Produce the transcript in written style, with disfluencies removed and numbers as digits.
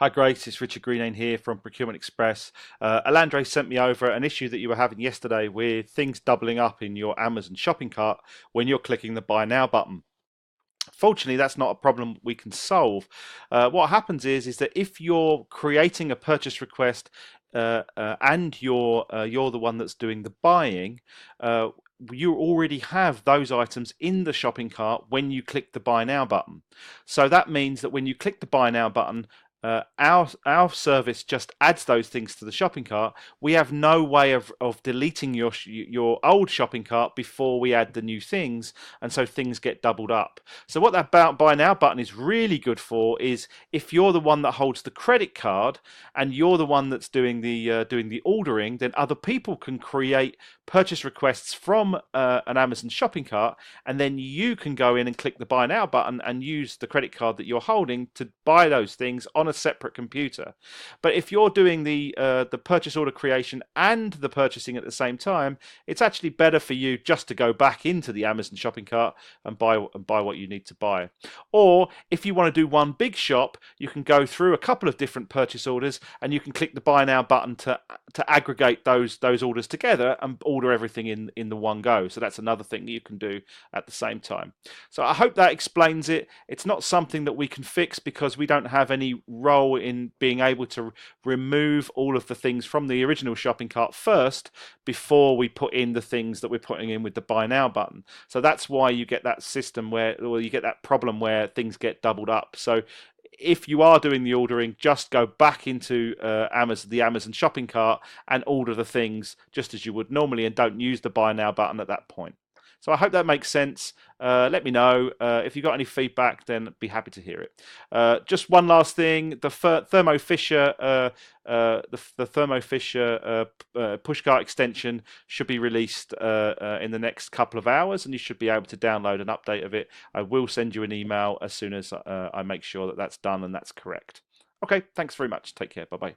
Hi Grace, it's Richard Greenane here from Procurement Express. Alandre sent me over an issue that you were having yesterday with things doubling up in your Amazon shopping cart when you're clicking the Buy Now button. Fortunately, that's not a problem we can solve. What happens is that if you're creating a purchase request and you're the one that's doing the buying, uh, you already have those items in the shopping cart when you click the Buy Now button. So that means that when you click the Buy Now button, our service just adds those things to the shopping cart. We have no way of deleting your old shopping cart before we add the new things, and so things get doubled up. So what that Buy Now button is really good for is if you're the one that holds the credit card and you're the one that's doing the ordering, then other people can create purchase requests from an Amazon shopping cart, and then you can go in and click the Buy Now button and use the credit card that you're holding to buy those things on a separate computer. But if you're doing the purchase order creation and the purchasing at the same time, it's actually better for you just to go back into the Amazon shopping cart and buy what you need to buy. Or if you want to do one big shop, you can go through a couple of different purchase orders and you can click the Buy Now button to aggregate those orders together and order everything in the one go. So that's another thing you can do at the same time. So I hope that explains it. It's not something that we can fix because we don't have any role in being able to remove all of the things from the original shopping cart first before we put in the things that we're putting in with the Buy Now button. So that's why you get that system or you get that problem where things get doubled up. So if you are doing the ordering, just go back into the Amazon shopping cart and order the things just as you would normally, and don't use the Buy Now button at that point. So I hope that makes sense. Let me know. If you've got any feedback, then be happy to hear it. Just one last thing: the Thermo Fisher, the Thermo Fisher pushcart extension should be released in the next couple of hours, and you should be able to download an update of it. I will send you an email as soon as I make sure that that's done and that's correct. Okay, thanks very much. Take care. Bye bye.